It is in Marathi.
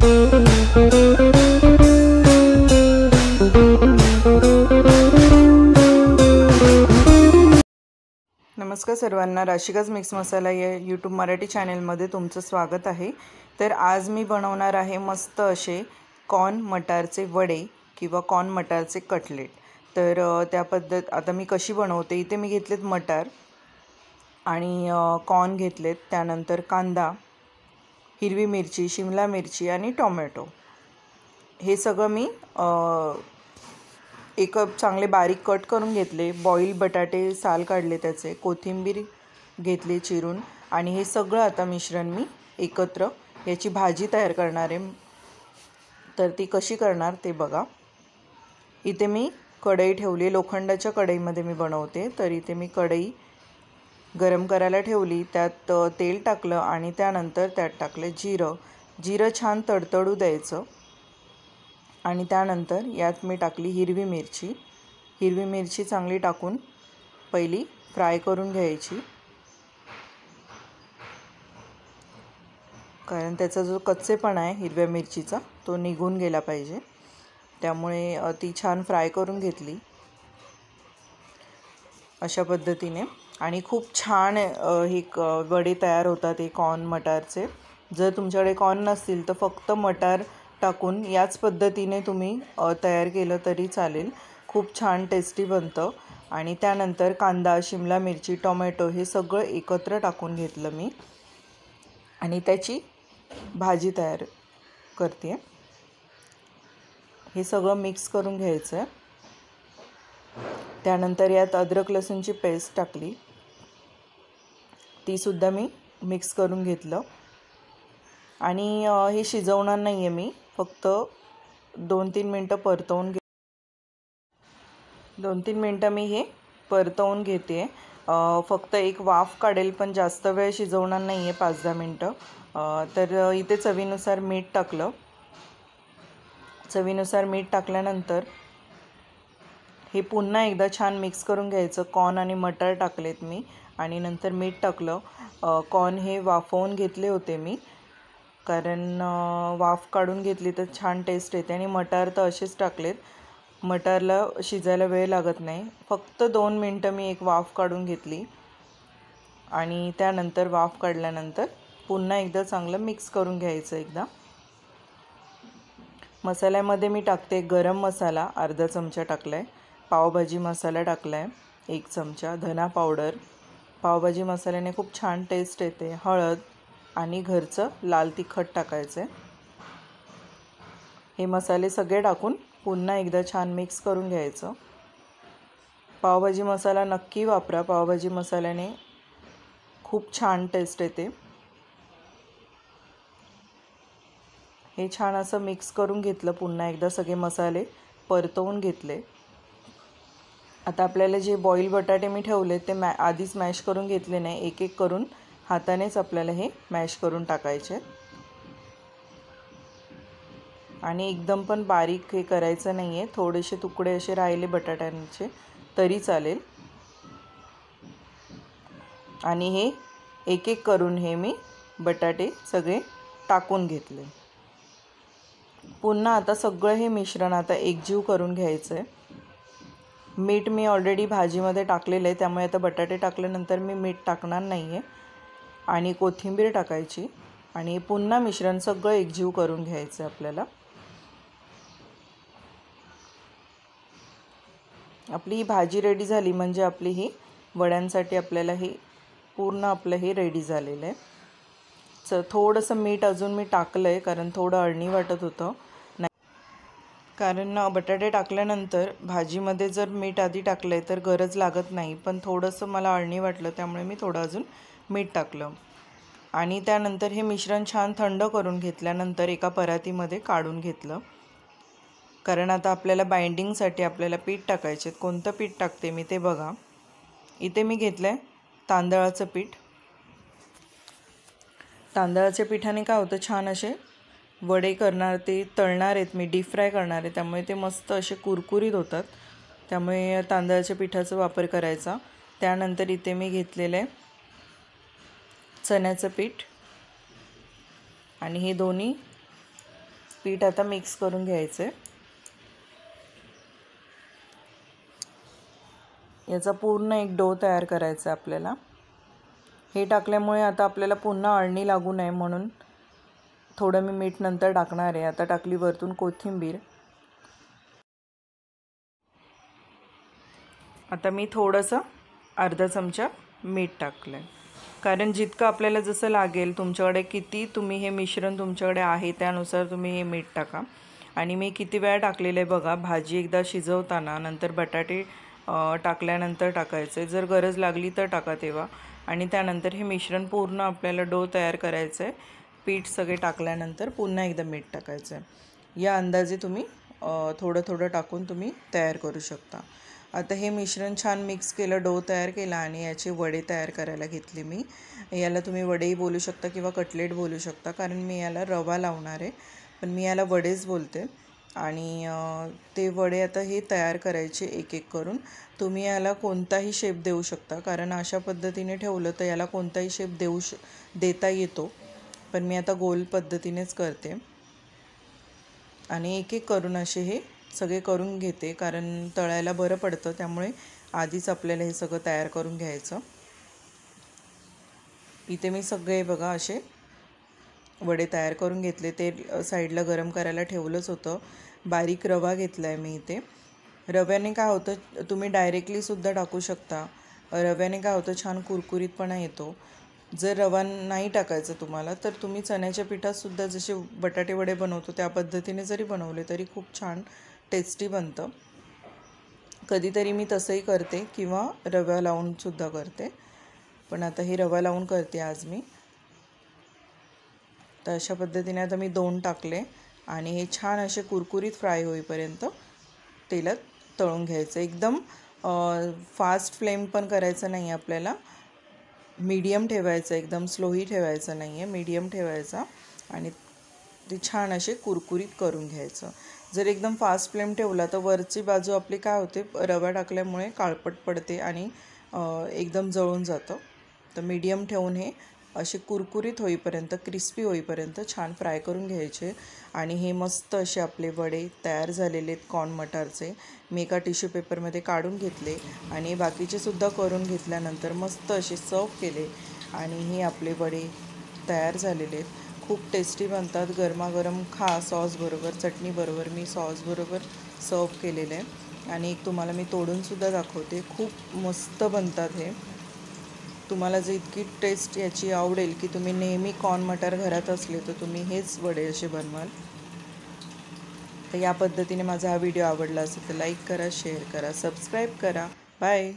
नमस्कार सर्वांना, राशिकाज मिक्स मसाला या यूट्यूब मराठी चॅनलमध्ये तुमचं स्वागत आहे। तर आज मी बनवणार आहे मस्त असे कॉर्न मटारचे वडे किंवा कॉर्न मटारचे कटलेट। तर त्या पद्धत आता मी कशी बनवते, इथे मी घेतलेत मटार आणि कॉर्न घेतलेत, त्यानंतर कांदा, हिरवी मिरची, शिमला मिरची आणि टोमॅटो हे सगळं मी एक चांगले बारीक कट करून घेतले। बॉईल बटाटे साल काढले, त्याचे कोथिंबीर घेतली चिरून आणि हे सगळं आता मिश्रण मी एकत्र याची भाजी तयार करणार आहे। तर ती कशी करणार ते बघा। इथे मी कढई ठेवली, लोखंडाच्या कढईमध्ये मी बनवते। तर इथे मी कढई गरम करायला ठेवली, त्यात तेल टाकलं आणि त्यानंतर त्यात टाकले जिरं छान तडतडू द्यायचं आणि त्यानंतर यात मी टाकली हिरवी मिरची चांगली टाकून पहिली फ्राय करून घ्यायची, कारण त्याचा जो कच्चेपणा आहे हिरव्या मिरचीचा तो निघून गेला पाहिजे, त्यामुळे ती छान फ्राय करून घेतली अशा पद्धतीने। आणि खूप छान हे वडे तयार होतात हे कॉर्न मटारचे। जर तुमच्याकडे कॉर्न नसतील तर फक्त मटार टाकून याच पद्धतीने तुम्ही तयार केलं तरी चालेल, खूप छान टेस्टी बनतं। आणि त्यानंतर कांदा, शिमला मिरची, टोमॅटो हे सगळं एकत्र टाकून घेतलं मी आणि त्याची भाजी तयार करते। हे सगळं मिक्स करून घ्यायचं आहे। त्यानंतर यात अद्रक लसूणची पेस्ट टाकली, ती सुद्धा मी मिक्स करून घेतलं आणि हे शिजवणार नाही आहे मी, फक्त 2-3 मिनटं परतवून 2-3 मिनटं मी हे परतवून घेते। फक्त एक वाफ काढेल, पण जास्त वेळ शिजवणार नाही आहे, 5-10 मिनटं। तर इथे चवीनुसार मीठ टाकलं। चवीनुसार मीठ टाकल्यानंतर हे पुन्हा एकदा छान मिक्स करून घ्यायचं। कॉर्न आणि मटार टाकलेत मी आणि नंतर मीठ टाकलं। कॉर्न हे वाफवून घेतले होते मी, कारण वाफ काढून घेतली तर छान टेस्ट येते आणि मटार तर असेच टाकलेत, मटारला शिजायला वेळ लागत नाही, फक्त 2 मिनटं मी एक वाफ काढून घेतली आणि त्यानंतर वाफ काढल्यानंतर पुन्हा एकदा चांगलं मिक्स करून घ्यायचं एकदा। मसाल्यामध्ये मी टाकते गरम मसाला अर्धा चमचा टाकलाय, पावभाजी मसाला टाकलाय 1 चमचा, धना पावडर, पावभाजी मसाल्याने खूप छान टेस्ट येते, हळद आणि घरचं लाल तिखट टाकायचं आहे। हे मसाले सगळे टाकून पुन्हा एकदा छान मिक्स करून घ्यायचं। पावभाजी मसाला नक्की वापरा, पावभाजी मसाल्याने खूप छान टेस्ट येते। हे छान असं मिक्स करून घेतलं, पुन्हा एकदा सगळे मसाले परतवून घेतले। आता आपल्याला जे बॉईल बटाटे मी ठेवले ते आधीच मॅश करून घेतले नाही, एक एक करून हातानेच आपल्याला हे मॅश करून टाकायचे आणि एकदम पण बारीक हे करायचं नाही आहे, थोडेसे तुकडे असे राहिले बटाट्यांचे तरी चालेल। आणि हे एक एक करून हे मी बटाटे सगळे टाकून घेतले। पुन्हा आता सगळं हे मिश्रण आता एकजीव करून घ्यायचं आहे। मीठ मी ऑलरेडी भाजीमध्ये टाकलेलं आहे, त्यामुळे आता बटाटे टाकल्यानंतर मी मीठ टाकणार नाही आहे आणि कोथिंबीर टाकायची आणि पुन्हा मिश्रण सगळं एकजीव करून घ्यायचं आपल्याला। आपली ही भाजी रेडी झाली म्हणजे आपली ही वड्यांसाठी आपल्याला हे पूर्ण आपलं हे रेडी झालेलं आहे। थोडंसं मीठ अजून मी टाकलं आहे, कारण थोडं अळणी वाटत होतं, कारण बटाटे टाकल्यानंतर भाजीमध्ये जर मीठ आधी टाकलं आहे तर गरज लागत नाही, पण थोडंसं मला अळणी वाटलं त्यामुळे मी थोडं अजून मीठ टाकलं। आणि त्यानंतर हे मिश्रण छान थंड करून घेतल्यानंतर एका परातीमध्ये काढून घेतलं, कारण आता आपल्याला बाइंडिंगसाठी आपल्याला पीठ टाकायचे। कोणतं पीठ टाकते मी ते बघा। इथे मी घेतलं आहे तांदळाचं पीठ। तांदळाच्या पिठाने काय होतं, छान असे वडे करणार, ते तळणार आहेत मी, डीप फ्राय करणार आहे, त्यामुळे ते मस्त असे कुरकुरीत होतात, त्यामुळे तांदळाच्या पिठाचा वापर करायचा। त्यानंतर इथे मी घेतलेलं आहे चण्याचं पीठ आणि हे दोन्ही पीठ आता मिक्स करून घ्यायचं आहे. याचा पूर्ण एक डो तयार करायचा आहे आपल्याला. हे टाकल्यामुळे आता आपल्याला पुन्हा अळणी लागू नये म्हणून थोडं मी मीठ नंतर टाकणार आहे. आता टाकली वरतून कोथिंबीर. आता मी थोडंसं अर्धा चमचा मीठ टाकलं आहे, कारण जितकं आपल्याला जसं लागेल, तुमच्याकडे किती तुम्ही हे मिश्रण तुमच्याकडे आहे त्यानुसार तुम्ही हे मीठ टाका. आणि मी किती वेळा टाकलेलं आहे बघा. भाजी एकदा शिजवताना नंतर बटाटे टाकल्यानंतर टाकायचे, जर गरज लागली तर टाका तेव्हा. आणि त्यानंतर हे मिश्रण पूर्ण आपल्याला डो तयार करायचं आहे. पीठ सगळे टाकल्यानंतर पुन्हा एकदा मीठ टाकायचं आहे. या अंदाजे तुम्ही थोडं थोडं टाकून तुम्ही तयार करू शकता. आता हे मिश्रण छान मिक्स केलं, डो तयार केला आणि याचे वडे तयार करायला घेतले मी. याला तुम्ही वडेही बोलू शकता किंवा कटलेट बोलू शकता, कारण मी याला रवा लावणार आहे, पण मी याला वडेच बोलते. आणि ते वडे आता हे तयार करायचे एक एक करून. तुम्ही याला कोणताही शेप देऊ शकता, कारण अशा पद्धतीने ठेवलं तर याला कोणताही शेप देता येतो, पण मी आता गोल पद्धतीनेच करते. आणि एक एक करून असे हे सगळे करून घेते, कारण तळायला बरं पडतं, त्यामुळे आधीच आपल्याला हे सगळं तयार करून घ्यायचं. इथे मी सगळे बघा असे वडे तयार करून घेतले. ते साईडला गरम करायला ठेवलंच होतं. बारीक रवा घेतला आहे मी इथे. रव्याने काय होतं, तुम्ही डायरेक्टलीसुद्धा टाकू शकता. रव्याने काय होतं, छान कुरकुरीतपणा येतो. जर रवा नाही टाकायचं तुम्हाला, तर तुम्ही चण्याच्या पिठातसुद्धा जसे बटाटे वडे बनवतो त्या पद्धतीने जरी बनवले तरी खूप छान टेस्टी बनतं. कधीतरी मी तसंही करते किंवा रवा लावूनसुद्धा करते, पण आता हे रवा लावून करते आज मी. तर अशा पद्धतीने आता मी 2 टाकले आणि हे छान असे कुरकुरीत फ्राय होईपर्यंत तेलात तळून घ्यायचं. एकदम फास्ट फ्लेम पण करायचं नाही आपल्याला, मीडियम ठेवायचं, एकदम स्लोही ठेवायचं नाही आहे, मीडियम ठेवायचा आणि ते छान असे कुरकुरीत करून घ्यायचं. जर एकदम फास्ट फ्लेम ठेवला तर वरची बाजू आपली काय होते, रवा टाकल्यामुळे काळपट पडते आणि एकदम जळून जातं. तर मीडियम ठेवून हे असे कुरकुरीत होईपर्यंत, क्रिस्पी होईपर्यंत छान फ्राय करून घ्यायचे. आणि हे मस्त असे आपले वडे तयार झालेले आहेत कॉर्न मटारचे. मी एका टिश्यू पेपरमध्ये काढून घेतले आणि बाकीचेसुद्धा करून घेतल्यानंतर मस्त असे सर्व केले. आणि हे आपले वडे तयार झालेले आहेत. खूप टेस्टी बनतात. गरमागरम खा सॉसबरोबर, चटणीबरोबर. मी सॉसबरोबर सर्व केलेलं आहे आणि एक तुम्हाला मी तोडूनसुद्धा दाखवते. खूप मस्त बनतात हे. तुम्हाला जर इतकी टेस्ट याची आवडेल की तुम्ही नेहमी कॉर्न मटार घरात असले तर तुम्ही हेच वडे असे बनवाल. तर या पद्धतीने माझा हा व्हिडिओ आवडला असेल तर लाईक करा, शेअर करा, सबस्क्राईब करा. बाय.